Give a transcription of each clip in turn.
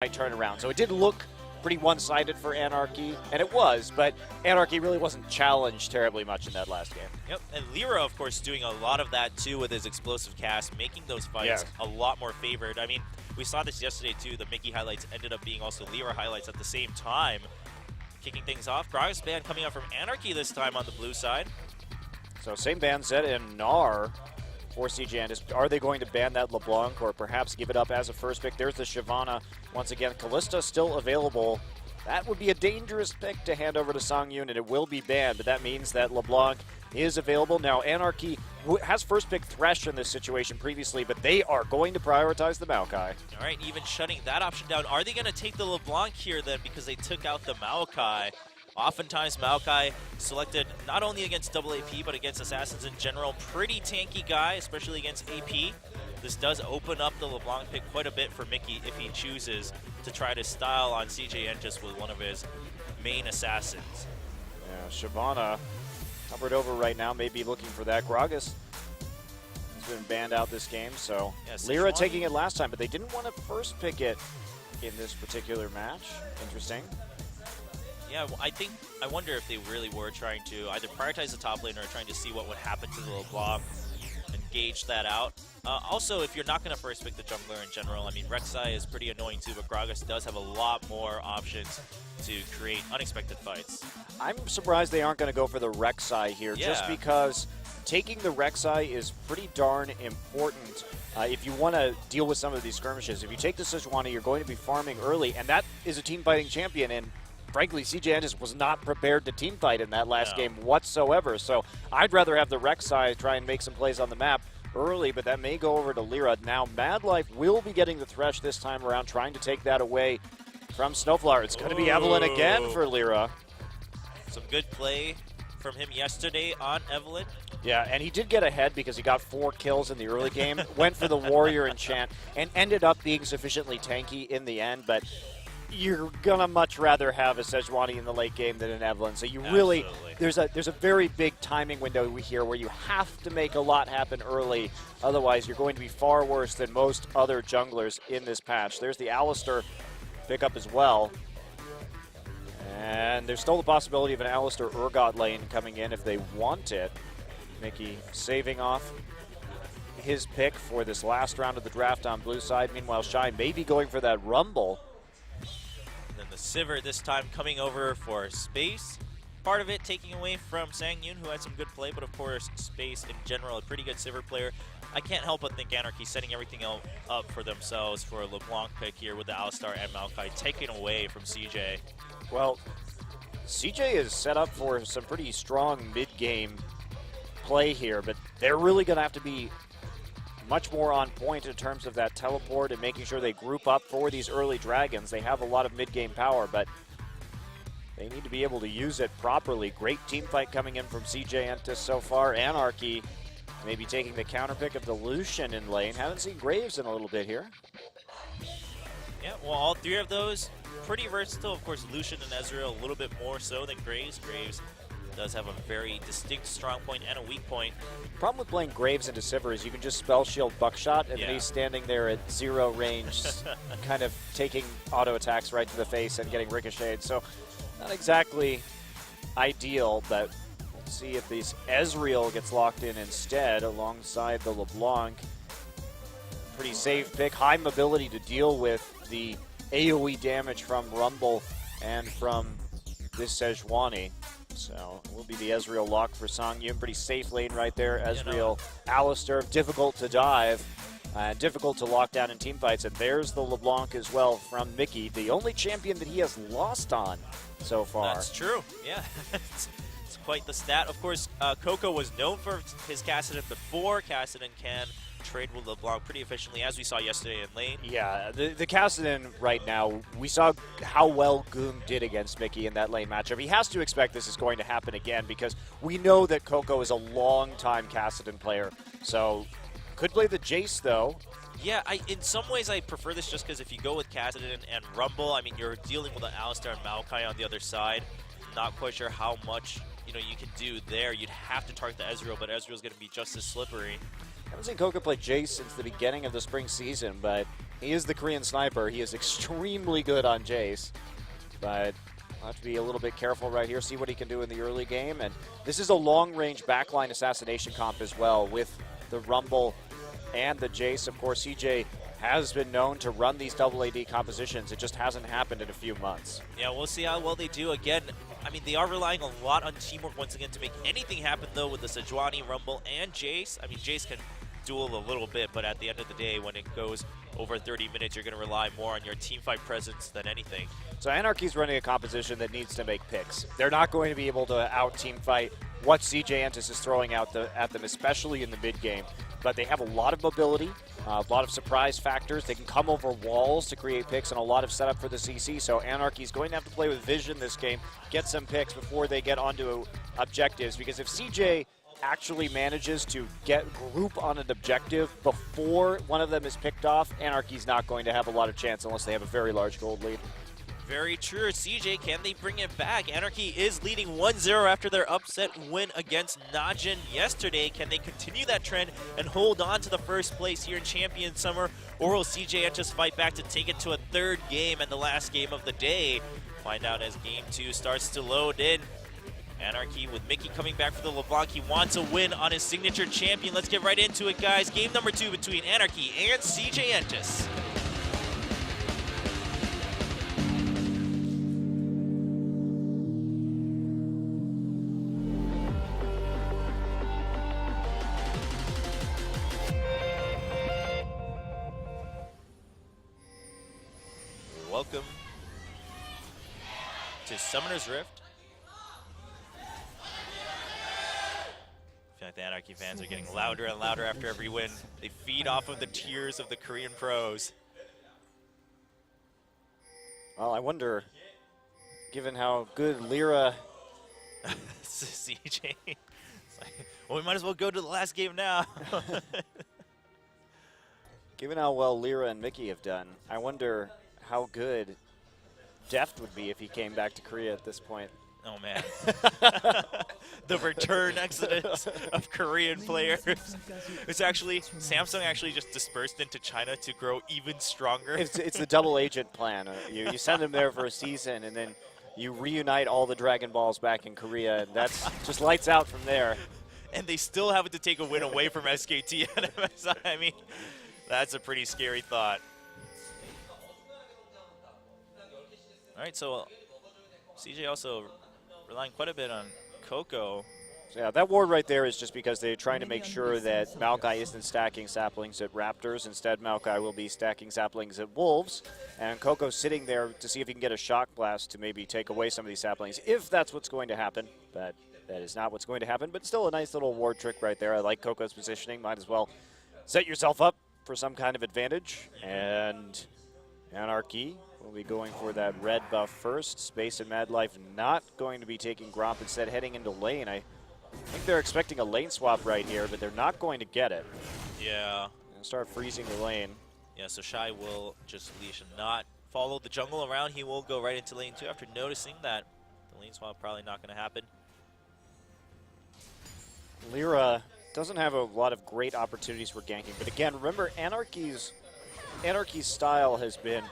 dramatic turnaround. So it did look pretty one-sided for Anarchy, and it was, but Anarchy really wasn't challenged terribly much in that last game. Yep, and Lyra, of course, doing a lot of that, too, with his explosive cast, making those fights a lot more favored. I mean, we saw this yesterday, too. The Mickey highlights ended up being also Lyra highlights at the same time. Kicking things off, Gragas ban coming out from Anarchy this time on the blue side. So same ban set in Gnar for CJ Entus. Are they going to ban that LeBlanc or perhaps give it up as a first pick? There's the Shyvana. Once again, Kalista still available. That would be a dangerous pick to hand over to Songyun, and it will be banned, but that means that LeBlanc is available. Now, Anarchy has first pick Thresh in this situation previously, but they are going to prioritize the Maokai. All right, even shutting that option down. Are they going to take the LeBlanc here then because they took out the Maokai? Oftentimes, Maokai selected not only against double AP, but against assassins in general. Pretty tanky guy, especially against AP. This does open up the LeBlanc pick quite a bit for Mickey if he chooses to try to style on CJ Entus with one of his main assassins. Yeah, Shyvana covered over right now, maybe looking for that. Gragas has been banned out this game, so Lyra taking it last time, but they didn't want to first pick it in this particular match. Interesting. Yeah, well, I wonder if they really were trying to either prioritize the top lane or trying to see what would happen to the LeBlanc and gauge that out. Also, if you're not going to first pick the jungler in general, I mean, Rek'Sai is pretty annoying too, but Gragas does have a lot more options to create unexpected fights. I'm surprised they aren't going to go for the Rek'Sai here, just because taking the Rek'Sai is pretty darn important if you want to deal with some of these skirmishes. If you take the Sejuani, you're going to be farming early, and that is a team fighting champion, and frankly, CJ Entus was not prepared to team fight in that last game whatsoever. So I'd rather have the Rek'Sai try and make some plays on the map early, but that may go over to Lyra. Now, Mad Life will be getting the Thresh this time around, trying to take that away from Snowflower. It's going to be Evelyn again for Lyra. Some good play from him yesterday on Evelyn. Yeah, and he did get ahead because he got 4 kills in the early game, went for the Warrior Enchant, and ended up being sufficiently tanky in the end, but you're going to much rather have a Sejuani in the late game than an Evelyn. So you really, there's a very big timing window here where you have to make a lot happen early. Otherwise, you're going to be far worse than most other junglers in this patch. There's the Alistar pickup as well. And there's still the possibility of an Alistar Urgot lane coming in if they want it. Mickey saving off his pick for this last round of the draft on blue side. Meanwhile, Shy may be going for that Rumble. Then the Sivir this time coming over for Space. Part of it taking away from Songyun, who had some good play, but of course Space in general, a pretty good Sivir player. I can't help but think Anarchy setting everything up for themselves for a LeBlanc pick here with the Alistar and Maokai taken away from CJ. Well, CJ is set up for some pretty strong mid-game play here, but they're really going to have to be much more on point in terms of that teleport and making sure they group up for these early dragons. They have a lot of mid-game power, but they need to be able to use it properly. Great team fight coming in from CJ Entus so far. Anarchy maybe taking the counter pick of the Lucian in lane. Haven't seen Graves in a little bit here. Yeah, well, all 3 of those pretty versatile. Of course, Lucian and Ezreal a little bit more so than Graves. Graves does have a very distinct strong point and a weak point. Problem with playing Graves into Sivir is you can just spell shield Buckshot, and then he's standing there at 0 range, kind of taking auto attacks right to the face and getting ricocheted. So not exactly ideal, but let's see if this Ezreal gets locked in instead alongside the LeBlanc. Pretty safe pick, high mobility to deal with the AoE damage from Rumble and from this Sejuani. So it will be the Ezreal lock for Songyun. Pretty safe lane right there. Ezreal, Alistar, difficult to dive, difficult to lock down in teamfights. And there's the LeBlanc as well from Mickey, the only champion that he has lost on so far. That's true, yeah. It's quite the stat. Of course, Coco was known for his Kassadin before. Kassadin can trade with LeBlanc pretty efficiently, as we saw yesterday in lane. Yeah, the Kassadin right now, we saw how well Goom did against Mickey in that lane matchup. He has to expect this is going to happen again because we know that Coco is a long-time Kassadin player. So, could play the Jace, though. Yeah, in some ways I prefer this just because if you go with Kassadin and Rumble, I mean, you're dealing with an Alistar and Maokai on the other side. Not quite sure how much you can do there. You'd have to target the Ezreal, but Ezreal's going to be just as slippery. I haven't seen Coco play Jace since the beginning of the spring season, but He is the Korean sniper. He is extremely good on Jace, but I'll have to be a little bit careful right here, see what he can do in the early game. And this is a long-range backline assassination comp as well with the Rumble and the Jace. Of course, CJ has been known to run these double AD compositions. It just hasn't happened in a few months. Yeah, we'll see how well they do. Again, I mean, they are relying a lot on teamwork once again to make anything happen, though, with the Sejuani, Rumble, and Jace. I mean, Jace can duel a little bit, but at the end of the day, when it goes over 30 minutes, you're going to rely more on your teamfight presence than anything. So Anarchy's running a composition that needs to make picks. They're not going to be able to out-teamfight what CJ Entus is throwing out at them, especially in the mid-game. But they have a lot of mobility, a lot of surprise factors. They can come over walls to create picks and a lot of setup for the CC. So Anarchy's going to have to play with vision this game, get some picks before they get onto objectives. Because if CJ actually manages to get group on an objective before one of them is picked off, Anarchy's not going to have a lot of chance unless they have a very large gold lead. Very true. CJ, can they bring it back? Anarchy is leading 1-0 after their upset win against Najin yesterday. Can they continue that trend and hold on to the first place here in Champion Summer? Or will CJ just fight back to take it to a third game and the last game of the day? Find out as Game 2 starts to load in. Anarchy with Mickey coming back for the LeBlanc. He wants a win on his signature champion. Let's get right into it, guys. Game number 2 between Anarchy and CJ Entus. Welcome to Summoner's Rift. I feel like the Anarchy fans are getting louder and louder after every win. They feed off of the tears of the Korean pros. Well, I wonder, given how good Lyra... CJ. It's like, well, we might as well go to the last game now. Given how well Lyra and Mickey have done, I wonder how good Deft would be if he came back to Korea at this point. Oh, man. The return exodus of Korean players. It's actually, Samsung actually just dispersed into China to grow even stronger. It's the double agent plan. You send them there for a season, and then you reunite all the Dragon Balls back in Korea, and that's just lights out from there. And they still have to take a win away from SKT and MSI. I mean, that's a pretty scary thought. All right, so CJ also relying quite a bit on Coco. So yeah, that ward right there is just because they're trying to make sure that Maokai isn't stacking saplings at Raptors. Instead, Maokai will be stacking saplings at Wolves. And Coco's sitting there to see if he can get a Shock Blast to maybe take away some of these saplings, if that's what's going to happen. But that is not what's going to happen, but still a nice little ward trick right there. I like Coco's positioning. Might as well set yourself up for some kind of advantage. And Anarchy will be going for that red buff first. Space and Mad Life not going to be taking Gromp, instead heading into lane. I think they're expecting a lane swap right here, but they're not going to get it. Yeah. And start freezing the lane. Yeah, so Shy will just leash and not follow the jungle around. He will go right into lane 2 after noticing that the lane swap probably not going to happen. Lyra doesn't have a lot of great opportunities for ganking, but again, remember Anarchy's style has been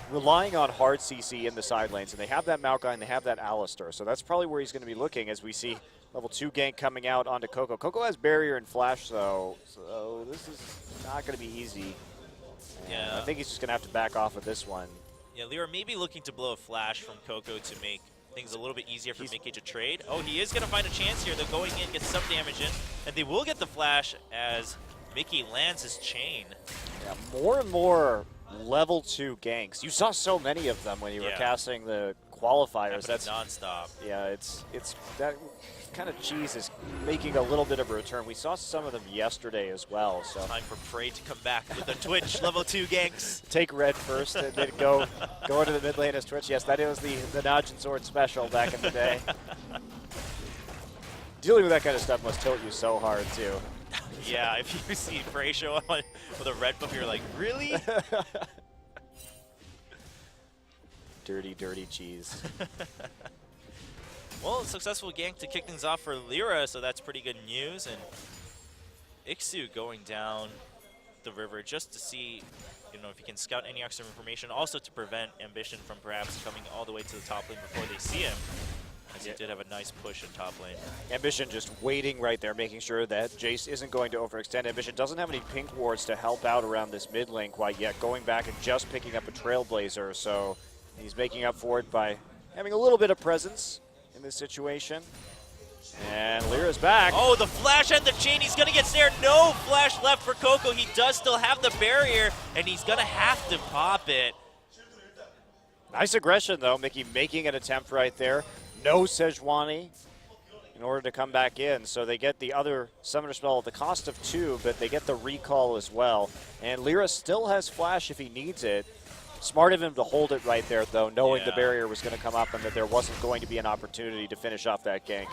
relying on hard CC in the side lanes, and they have that Maokai and they have that Alistar, so that's probably where he's going to be looking as we see level 2 gank coming out onto Coco. Coco has barrier and flash though, so this is not going to be easy. Yeah. I think he's just going to have to back off of this one. Yeah, Lyra may be looking to blow a flash from Coco to make things a little bit easier for Mickey to trade. Oh, he is going to find a chance here. They're going in, get some damage in, and they will get the flash as Mickey lands his chain. Yeah, more and more level 2 ganks. You saw so many of them when you were casting the qualifiers. That's non-stop. Yeah, it's that kind of cheese is making a little bit of a return. We saw some of them yesterday as well. So time for Prey to come back with the Twitch level 2 ganks. Take red first and then go into the mid lane as Twitch. Yes, that was the Najin Sword special back in the day. Dealing with that kind of stuff must tilt you so hard too. Yeah, if you see Prey show up with a red buff, you're like, really? Dirty, dirty cheese. Well, a successful gank to kick things off for Lyra, so that's pretty good news. And Ixu going down the river just to see, if he can scout any extra information, also to prevent Ambition from perhaps coming all the way to the top lane before they see him, as he did have a nice push in top lane. Ambition just waiting right there, making sure that Jace isn't going to overextend. Ambition doesn't have any pink wards to help out around this mid lane quite yet, going back and just picking up a Trailblazer, so he's making up for it by having a little bit of presence in this situation. And Lyra's back. Oh, the flash and the chain. He's going to get snared. No flash left for Coco. He does still have the barrier, and he's going to have to pop it. Nice aggression, though. Mickey making an attempt right there. No Sejuani in order to come back in. So they get the other Summoner Spell at the cost of 2, but they get the recall as well. And Lyra still has flash if he needs it. Smart of him to hold it right there, though, knowing the barrier was going to come up and that there wasn't going to be an opportunity to finish off that gank.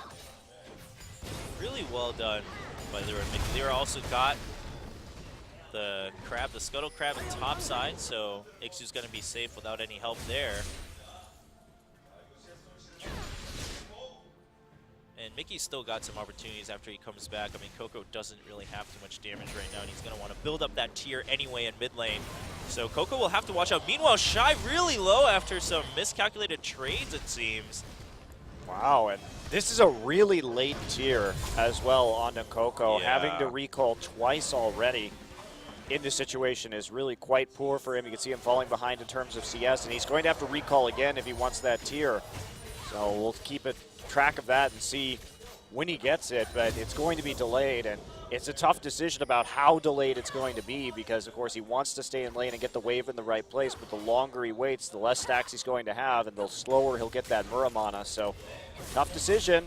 Really well done by Lyra. Lyra also got the crab, the scuttle crab on top side, so Ixu's going to be safe without any help there. And Mickey's still got some opportunities after he comes back. I mean, Coco doesn't really have too much damage right now, and he's going to want to build up that tier anyway in mid lane. So Coco will have to watch out. Meanwhile, Shy really low after some miscalculated trades, it seems. Wow, and this is a really late tier as well on Coco. Having to recall twice already in this situation is really quite poor for him. You can see him falling behind in terms of CS, and he's going to have to recall again if he wants that tier. So we'll keep a track of that and see when he gets it, but it's going to be delayed, and it's a tough decision about how delayed it's going to be because, of course, he wants to stay in lane and get the wave in the right place, but the longer he waits, the less stacks he's going to have, and the slower he'll get that Muramana. So, tough decision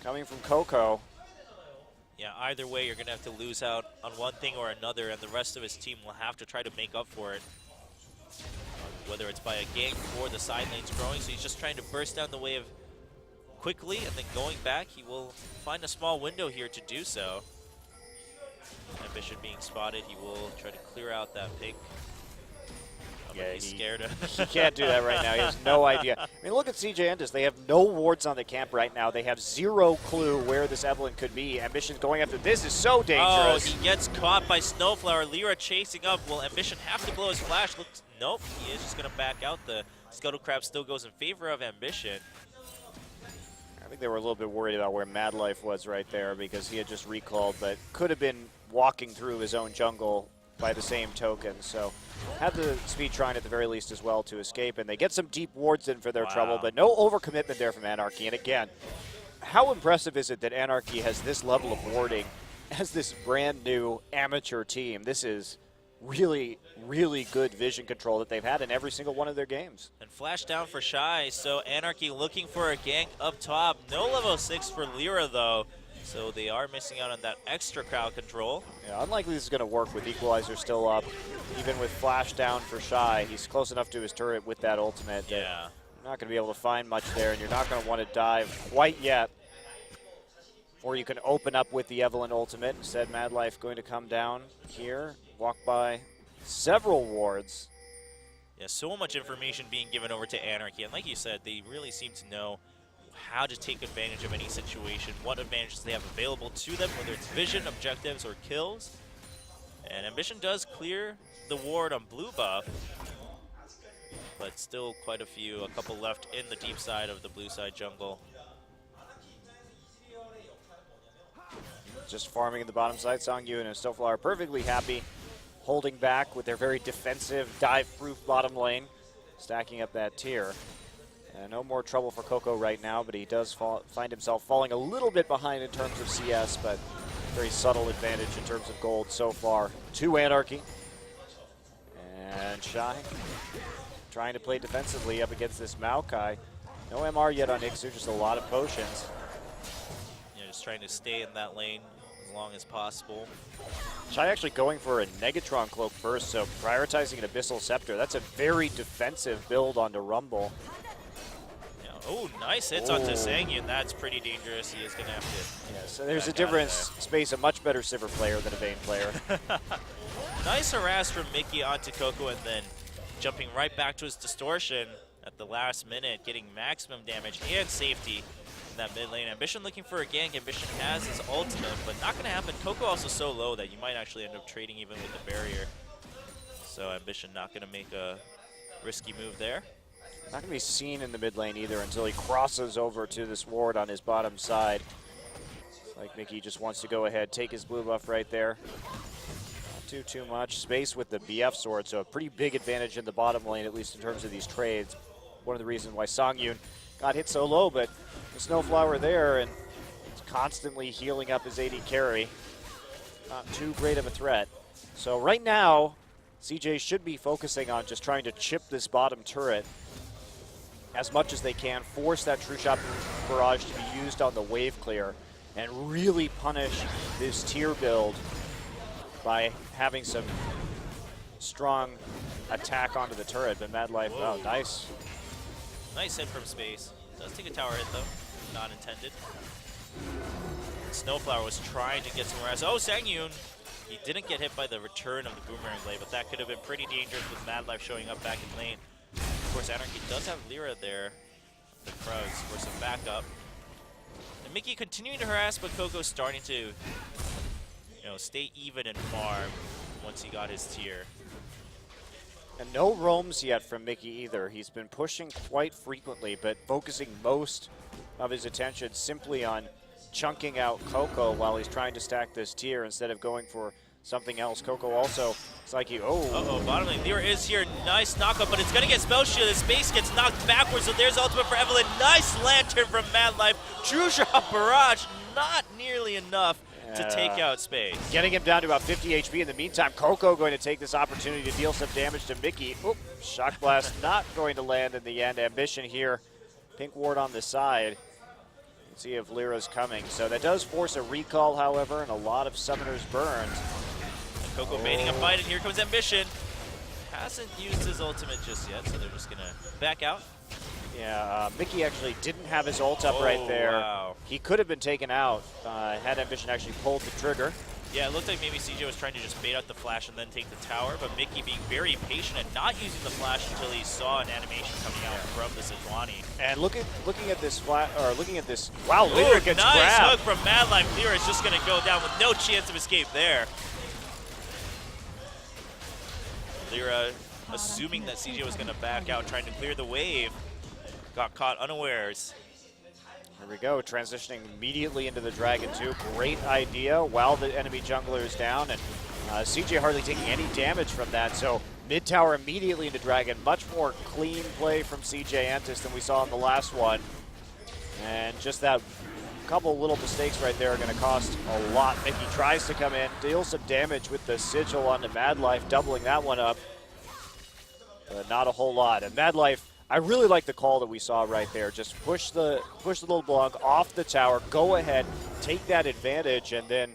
coming from Coco. Yeah, either way, you're going to have to lose out on one thing or another, and the rest of his team will have to try to make up for it. Whether it's by a gank or the side lane's growing, so he's just trying to burst down the wave quickly, and then going back, he will find a small window here to do so. Ambition being spotted, he will try to clear out that pink. He's scared of he can't do that right now. He has no idea. I mean, look at CJ Entus. They have no wards on the camp right now. They have zero clue where this Evelynn could be. Ambition's going after this is so dangerous. Oh, he gets caught by Snowflower. Lyra chasing up. Will Ambition have to blow his flash? Looks, nope, he is just going to back out. The Scuttle Crab still goes in favor of Ambition. I think they were a little bit worried about where Mad Life was right there because he had just recalled, but could have been walking through his own jungle by the same token. So had the speed shrine at the very least as well to escape, and they get some deep wards in for their trouble, but no overcommitment there from Anarchy. And again, how impressive is it that Anarchy has this level of warding as this brand new amateur team? This is really, really good vision control that they've had in every single one of their games. And flash down for Shy, so Anarchy looking for a gank up top. No level 6 for Lyra though, so they are missing out on that extra crowd control. Yeah, unlikely this is going to work with Equalizer still up. Even with flash down for Shy, he's close enough to his turret with that ultimate. Yeah. You're not going to be able to find much there, and you're not going to want to dive quite yet. Or you can open up with the Evelynn ultimate. Instead, Mad Life going to come down here, walk by several wards. Yeah, so much information being given over to Anarchy, and like you said, they really seem to know how to take advantage of any situation, what advantages they have available to them, whether it's vision, objectives, or kills. And Ambition does clear the ward on blue buff, but still quite a couple left in the deep side of the blue side jungle. Just farming in the bottom side. Songyun and Stofla are perfectly happy, holding back with their very defensive, dive-proof bottom lane, stacking up that tier. No more trouble for Coco right now, but he does find himself falling a little bit behind in terms of CS, but very subtle advantage in terms of gold so far to Anarchy. And Shy trying to play defensively up against this Maokai. No MR yet on Ixu, just a lot of potions. Yeah, just trying to stay in that lane as long as possible. Shy actually going for a Negatron Cloak first, so prioritizing an Abyssal Scepter. That's a very defensive build onto Rumble. Oh, nice hits onto Sangyun. That's pretty dangerous. He is going to have to. Yeah, so there's a difference. Space, a much better Sivir player than a Vayne player. Nice harass from Mickey onto Coco, and then jumping right back to his distortion at the last minute, getting maximum damage and safety in that mid lane. Ambition looking for a gank. Ambition has his ultimate, but not going to happen. Coco also so low that you might actually end up trading even with the barrier. So Ambition not going to make a risky move there. Not going to be seen in the mid lane either until he crosses over to this ward on his bottom side. Like Mickey just wants to go ahead, take his blue buff right there. Not too much space with the BF sword, so a pretty big advantage in the bottom lane, at least in terms of these trades. One of the reasons why Songyun got hit so low, but the Snowflower there and it's constantly healing up his AD carry. Not too great of a threat. So right now, CJ should be focusing on just trying to chip this bottom turret as much as they can, force that True Shot barrage to be used on the wave clear, and really punish this tier build by having some strong attack onto the turret. But Mad Life, oh, nice. Nice hit from space. Does take a tower hit though, not intended. Snowflower was trying to get somewhere else. Oh, Songyun! He didn't get hit by the return of the Boomerang blade, but that could have been pretty dangerous with Mad Life showing up back in lane. Of course, Anarchy does have Lyra there. The Krugs for some backup. And Mickey continuing to harass, but Coco's starting to, you know, stay even and farm once he got his tier. And no roams yet from Mickey either. He's been pushing quite frequently, but focusing most of his attention simply on chunking out Coco while he's trying to stack this tier instead of going for something else. Coco also, it's like he, Uh-oh, bottom lane. Lyra is here. Nice knockup, but it's going to get spell shielded. His base gets knocked backwards, so there's ultimate for Evelyn. Nice lantern from Mad Life. True Shot barrage, not nearly enough to take out space. Getting him down to about 50 HP. In the meantime, Coco going to take this opportunity to deal some damage to Mickey. Oop, Shock Blast not going to land in the end. Ambition here. Pink ward on the side. Let's see if Lyra's coming. So that does force a recall, however, and a lot of summoners burned. And Coco baiting a fight, and here comes Ambition. Hasn't used his ultimate just yet, so they're just going to back out. Yeah, Mickey actually didn't have his ult up right there. Wow. He could have been taken out had Ambition actually pulled the trigger. Yeah, it looked like maybe CJ was trying to just bait out the flash and then take the tower, but Mickey being very patient and not using the flash until he saw an animation coming out from the Sejuani. And looking at this wow, Lyra gets nice grabbed. hook from Mad Life. Lyra is just going to go down with no chance of escape there. Lyra, assuming that CJ was going to back out, trying to clear the wave, got caught unawares. Here we go, transitioning immediately into the Dragon 2. Great idea while the enemy jungler is down, and CJ hardly taking any damage from that. So mid tower immediately into Dragon. Much more clean play from CJ Entus than we saw in the last one. And just that couple little mistakes right there are going to cost a lot. Mickey tries to come in, deals some damage with the Sigil onto Mad Life, doubling that one up. But not a whole lot. And Mad Life, I really like the call that we saw right there. Just push the little Blanc off the tower, go ahead, take that advantage, and then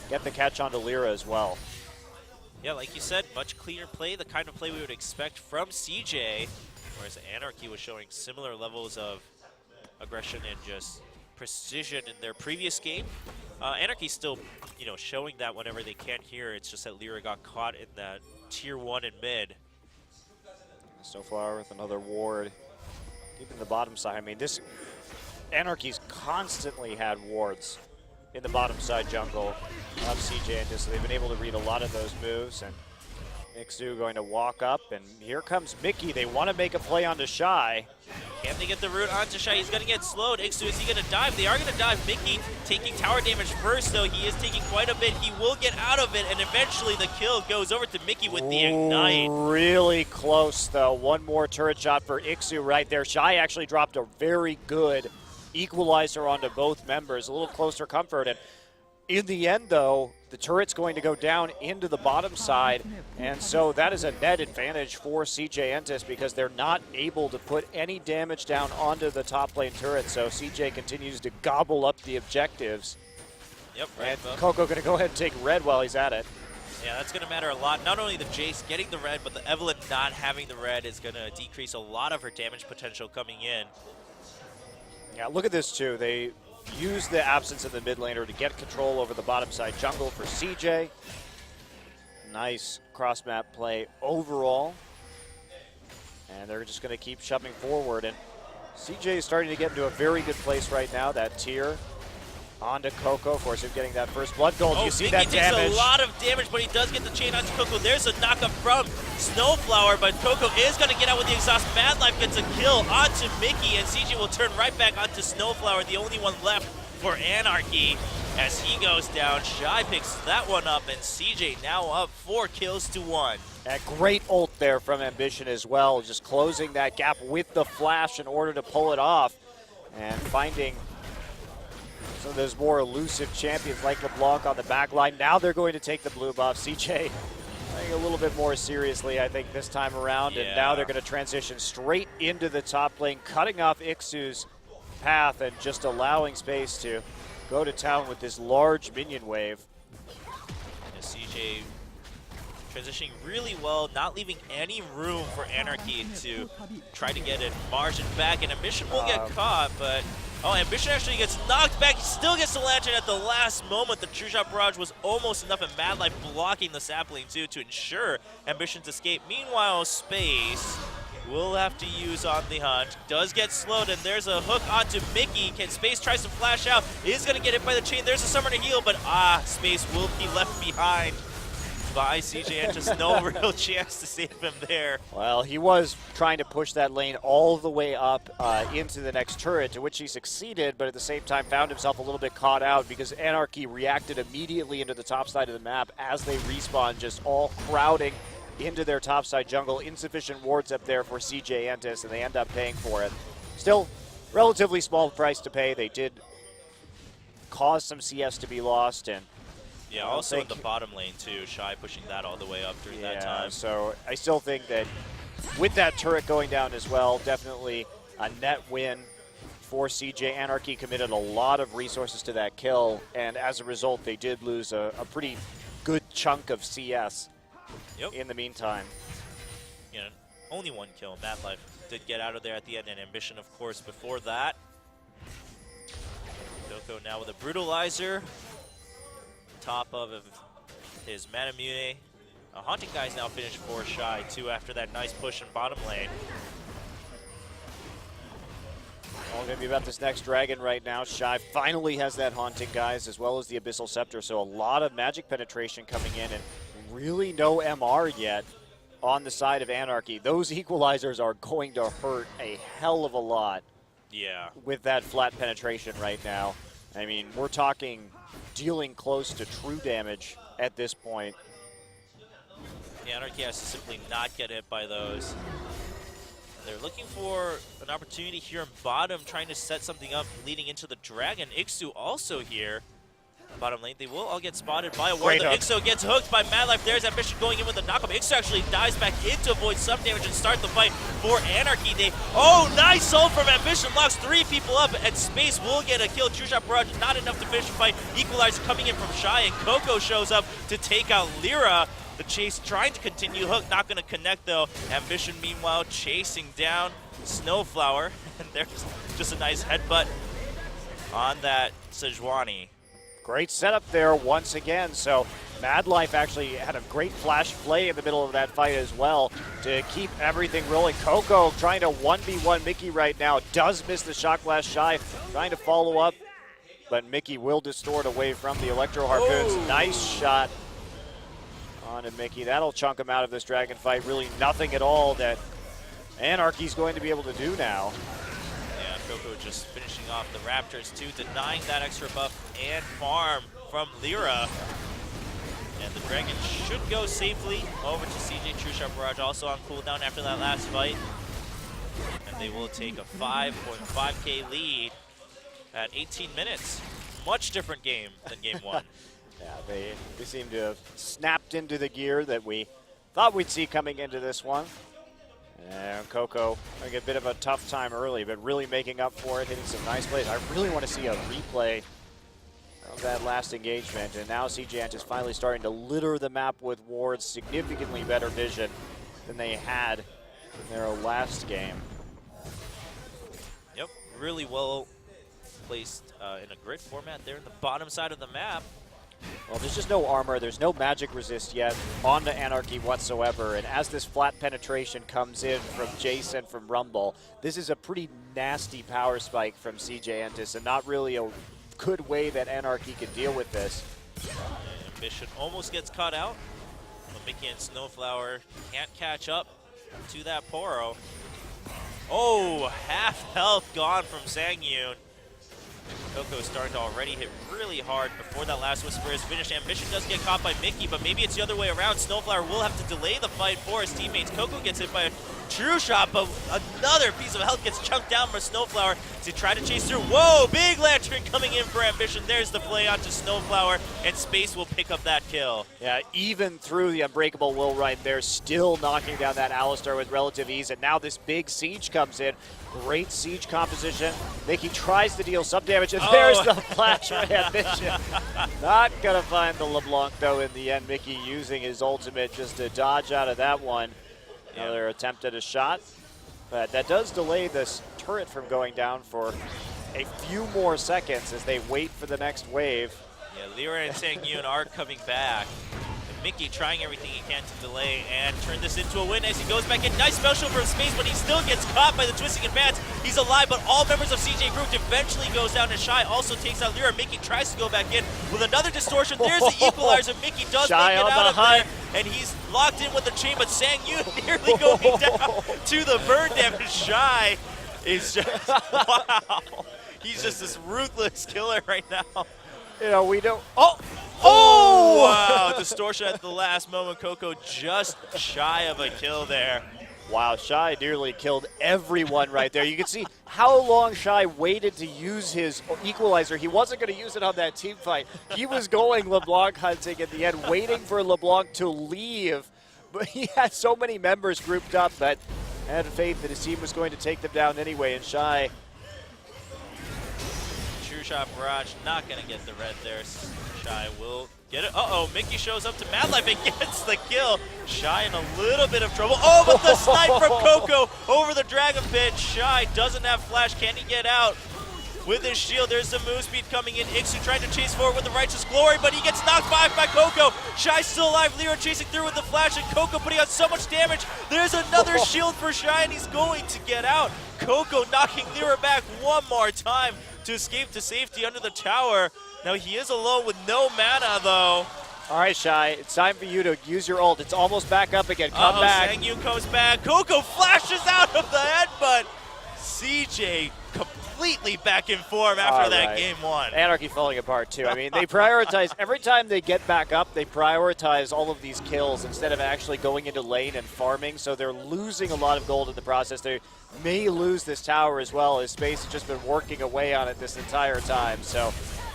get the catch onto Lyra as well. Yeah, like you said, much cleaner play, the kind of play we would expect from CJ, whereas Anarchy was showing similar levels of aggression and just precision in their previous game. Anarchy's still, you know, showing that whenever they can here. It's just that Lyra got caught in that tier 1 in mid. Snowflower with another ward. Deep in the bottom side. I mean, this Anarchy's constantly had wards in the bottom side jungle of CJ, and just they've been able to read a lot of those moves. And Ixu going to walk up, and here comes Mickey. They want to make a play onto Shy. Can they get the root onto Shy? He's going to get slowed. Ixu, is he going to dive? They are going to dive. Mickey taking tower damage first, though. He is taking quite a bit. He will get out of it, and eventually the kill goes over to Mickey with the Ignite. Really close, though. One more turret shot for Ixu right there. Shy actually dropped a very good equalizer onto both members. A little closer comfort, and in the end, though, the turret's going to go down into the bottom side, and so that is a net advantage for CJ Entus because they're not able to put any damage down onto the top lane turret, so CJ continues to gobble up the objectives. Yep, and Coco going to go ahead and take red while he's at it. Yeah, that's going to matter a lot. Not only the Jace getting the red, but the Evelyn not having the red is going to decrease a lot of her damage potential coming in. Yeah, look at this, too. They use the absence of the mid laner to get control over the bottom side jungle for CJ. Nice cross map play overall. And they're just going to keep shoving forward. And CJ is starting to get into a very good place right now. That tier onto Coco. Of course, him getting that first blood gold. Oh, You see Mickey that takes damage. a lot of damage, but he does get the chain onto Coco. There's a knockup from Snowflower, but Coco is going to get out with the exhaust. Mad Life gets a kill onto Mickey, and CJ will turn right back onto Snowflower, the only one left for Anarchy. As he goes down, Shy picks that one up, and CJ now up 4 kills to 1. A great ult there from Ambition as well, just closing that gap with the flash in order to pull it off, and finding some of those more elusive champions like LeBlanc on the back line. Now they're going to take the blue buff. CJ playing a little bit more seriously, I think, this time around, and now they're going to transition straight into the top lane, cutting off Ixu's path and just allowing space to go to town with this large minion wave. And CJ transitioning really well, not leaving any room for Anarchy to try to get a margin back, and Ambition will get caught, but Ambition actually gets knocked back. He still gets the lantern at the last moment. The True Shot Barrage was almost enough, and Mad Life blocking the sapling too to ensure Ambition's escape. Meanwhile, Space will have to use on the hunt. Does get slowed, and there's a hook onto Mickey. Space tries to flash out, is going to get hit by the chain. There's a summoner heal, but Space will be left behind by CJ Entus. No real chance to save him there. Well, he was trying to push that lane all the way up into the next turret, to which he succeeded, but at the same time found himself a little bit caught out because Anarchy reacted immediately into the top side of the map as they respawn, just all crowding into their topside jungle. Insufficient wards up there for CJ Entus, and they end up paying for it. Still, relatively small price to pay. They did cause some CS to be lost, and yeah, also in the bottom lane too, Shy pushing that all the way up during that time. So I still think that with that turret going down as well, definitely a net win for CJ. Anarchy committed a lot of resources to that kill, and as a result, they did lose a pretty good chunk of CS in the meantime. You know, only 1 kill. Mad Life did get out of there at the end, and Ambition, of course, before that. Doko now with a Brutalizer. Top of his Manamune. Haunting Guy's now finished for Shy, too, after that nice push in bottom lane. All going to be about this next dragon right now. Shy finally has that Haunting Guys as well as the Abyssal Scepter, so a lot of magic penetration coming in, and really no MR yet on the side of Anarchy. Those equalizers are going to hurt a hell of a lot with that flat penetration right now. I mean, we're talking dealing close to true damage at this point. Anarchy has to simply not get hit by those. They're looking for an opportunity here in bottom, trying to set something up leading into the dragon. Ixu also here. Bottom lane, they will all get spotted by a ward. Ixu gets hooked by Mad Life. There's Ambition going in with a knockup. Ixu actually dives back in to avoid some damage and start the fight for Anarchy. Nice ult from Ambition, locks 3 people up, and Space will get a kill. True Shot Barrage, not enough to finish the fight. Equalizer coming in from Shy, and Coco shows up to take out Lyra. The chase trying to continue. Hook not going to connect though. Ambition meanwhile chasing down Snowflower, and there's just a nice headbutt on that Sejuani. Great setup there once again. So Mad Life actually had a great flash play in the middle of that fight as well to keep everything rolling. Coco trying to 1v1 Mickey right now. Does miss the Shock Blast. Shy trying to follow up, but Mickey will distort away from the Electro Harpoons. Nice shot onto Mickey. That'll chunk him out of this dragon fight. Really nothing at all that Anarchy's going to be able to do now. Yeah, Coco just finishing off the Raptors too, denying that extra buff and farm from Lyra. And the dragon should go safely over to CJ. True Shot Barrage also on cooldown after that last fight. And they will take a 5.5k lead at 18 minutes. Much different game than game 1. Yeah, they seem to have snapped into the gear that we thought we'd see coming into this one. And Coco having a bit of a tough time early, but really making up for it, hitting some nice plays. I really want to see a replay of that last engagement. And now CJ Entus is finally starting to litter the map with wards, significantly better vision than they had in their last game. Yep, really well placed in a grid format there in the bottom side of the map. Well, there's just no armor, there's no magic resist yet on the Anarchy whatsoever, and as this flat penetration comes in from Jace and from Rumble, this is a pretty nasty power spike from CJ Entus, and not really a good way that Anarchy can deal with this. Ambition almost gets caught out, but Mickey and Snowflower can't catch up to that Poro. Oh, half health gone from Sangyun. Coco starting to already hit really hard before that last Whisper is finished. Ambition does get caught by Mickey, but maybe it's the other way around. Snowflower will have to delay the fight for his teammates. Coco gets hit by a true shot, but another piece of health gets chunked down from Snowflower to try to chase through. Whoa, big lantern coming in for Ambition. There's the play onto Snowflower, and Space will pick up that kill. Yeah, even through the Unbreakable Will right there, still knocking down that Alistar with relative ease, and now this big siege comes in. Great siege composition. Mickey tries to deal some damage, and there's the flash from Ambition. Not gonna find the LeBlanc though in the end. Mickey using his ultimate just to dodge out of that one. Another attempt at a shot, but that does delay this turret from going down for a few more seconds as they wait for the next wave. Yeah, Lyra and Sangyun are coming back. Mickey trying everything he can to delay and turn this into a win as he goes back in. Nice special from Space, but he still gets caught by the twisting advance. He's alive, but all members of CJ Group eventually goes down, and Shy also takes out Lyra. Mickey tries to go back in with another distortion. There's the equalizer. Mickey does Shy make it on out the of there, and he's locked in with the chain, but Sangyun nearly going down to the burn damage. Shy is just, wow. He's just this ruthless killer right now. You know, we don't. Oh, wow, distortion at the last moment. Coco just shy of a kill there. Wow, Shy nearly killed everyone right there. You can see how long Shy waited to use his equalizer. He wasn't going to use it on that team fight. He was going LeBlanc hunting at the end, waiting for LeBlanc to leave. But he had so many members grouped up that had faith that his team was going to take them down anyway, and Shy. True shot barrage, not going to get the red there. Shy will get it. Uh-oh, Mickey shows up to Mad Life and gets the kill. Shy in a little bit of trouble. Oh, but the snipe from Coco over the Dragon Pit. Shy doesn't have flash. Can he get out? With his shield, there's some move speed coming in. Ixu trying to chase forward with the Righteous Glory, but he gets knocked back by Coco. Shy still alive. Lyra chasing through with the flash, and Coco putting out so much damage. There's another shield for Shy, and he's going to get out. Coco knocking Lyra back one more time to escape to safety under the tower. Now he is alone with no mana, though. All right, Shy, it's time for you to use your ult. It's almost back up again. Come back. Sangyun comes back. Coco flashes out of the headbutt. CJ completely back in form after that game one. Anarchy falling apart, too. I mean, they prioritize, every time they get back up, they prioritize all of these kills instead of actually going into lane and farming, so they're losing a lot of gold in the process. They may lose this tower as well, as Space has just been working away on it this entire time, so.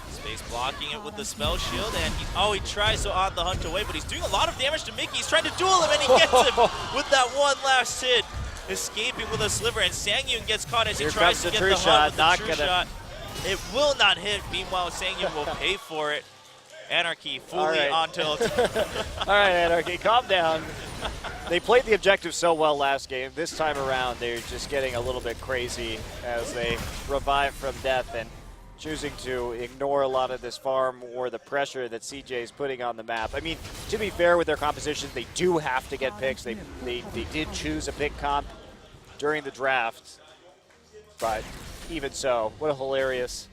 Space blocking it with the spell shield, and he tries to on the hunt away, but he's doing a lot of damage to Mickey. He's trying to duel him, and he gets him with that one last hit, escaping with a sliver, and Sangyun gets caught as he tries to get the hunt with the true shot. It will not hit. Meanwhile, Sangyun will pay for it. Anarchy fully on tilt. All right, Anarchy, calm down. They played the objective so well last game. This time around, they're just getting a little bit crazy as they revive from death and choosing to ignore a lot of this farm or the pressure that CJ is putting on the map. I mean, to be fair with their composition, they do have to get picks. They did choose a pick comp during the draft, but even so, what a hilarious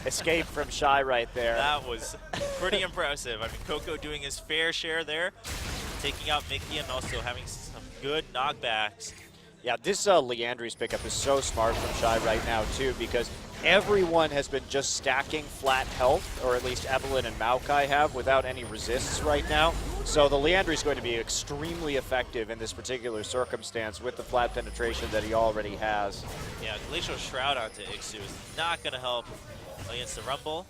escape from Shy right there. That was pretty impressive. I mean, Coco doing his fair share there, taking out Mickey and also having some good knockbacks. Yeah, this Leandry's pickup is so smart from Shy right now, too, because everyone has been just stacking flat health, or at least Evelyn and Maokai have, without any resists right now. So the Leandry is going to be extremely effective in this particular circumstance with the flat penetration that he already has. Yeah, Glacial Shroud onto Ixu is not going to help against the Rumble.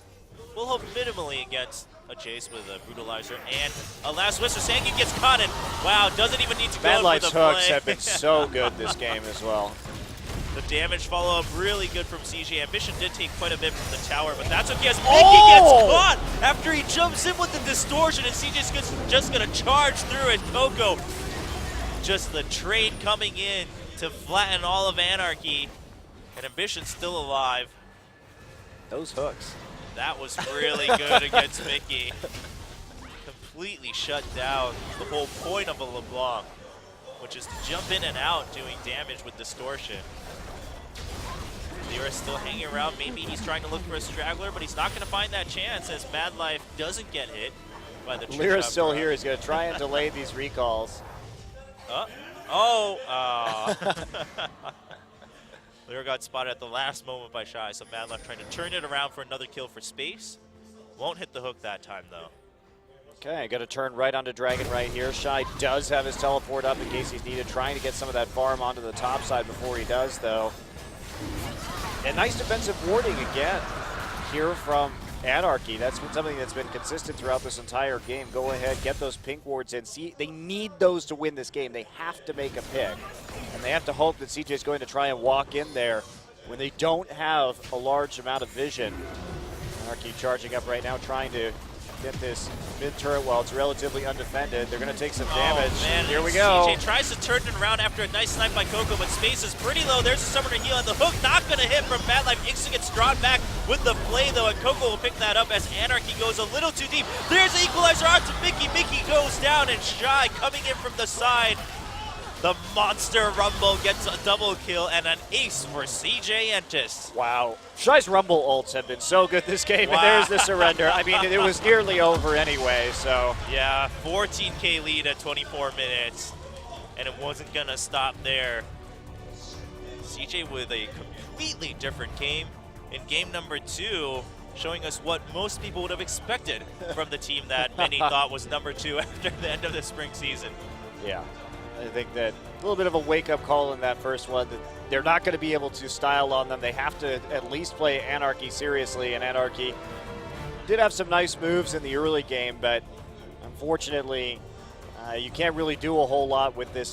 We'll hope minimally against a Jace with a Brutalizer and a last Whisper. Sangyun gets caught, and wow, doesn't even need to go for the play. Hooks have been so good this game as well. The damage follow-up really good from CJ. Ambition did take quite a bit from the tower, but that's okay as Mickey gets caught after he jumps in with the distortion, and CJ's just going to charge through it. Coco, just the trade coming in to flatten all of Anarchy, and Ambition's still alive. Those hooks. That was really good against Mickey. Completely shut down the whole point of a LeBlanc, which is to jump in and out doing damage with distortion. Lyra's still hanging around. Maybe he's trying to look for a straggler, but he's not going to find that chance as Mad Life doesn't get hit by the Lyra's still here. He's going to try and delay these recalls. Lyra got spotted at the last moment by Shy, so Mad Life trying to turn it around for another kill for space. Won't hit the hook that time, though. Okay, got to turn right onto Dragon right here. Shy does have his teleport up in case he's needed, trying to get some of that farm onto the top side before he does, though. And nice defensive warding again here from Anarchy. That's been something that's been consistent throughout this entire game. Go ahead, get those pink wards in. See, they need those to win this game. They have to make a pick. And they have to hope that CJ is going to try and walk in there when they don't have a large amount of vision. Anarchy charging up right now, trying to get this mid turret while it's relatively undefended. They're going to take some damage. Man, here we go. CJ tries to turn it around after a nice snipe by Coco, but space is pretty low. There's a summoner heal, and the hook not going to hit from Mad Life. Ixu gets drawn back with the play, though, and Coco will pick that up as Anarchy goes a little too deep. There's the equalizer onto Mickey. Mickey goes down, and Shy coming in from the side. The Monster Rumble gets a double kill and an ace for CJ Entus. Wow. Shy's Rumble ults have been so good this game, and there's the surrender. I mean, it was nearly over anyway, so. Yeah, 14K lead at 24 minutes, and it wasn't going to stop there. CJ with a completely different game in game number 2, showing us what most people would have expected from the team that many thought was number 2 after the end of the spring season. Yeah. I think that a little bit of a wake-up call in that first one, that they're not going to be able to style on them. They have to at least play Anarchy seriously, and Anarchy did have some nice moves in the early game, but unfortunately, you can't really do a whole lot with this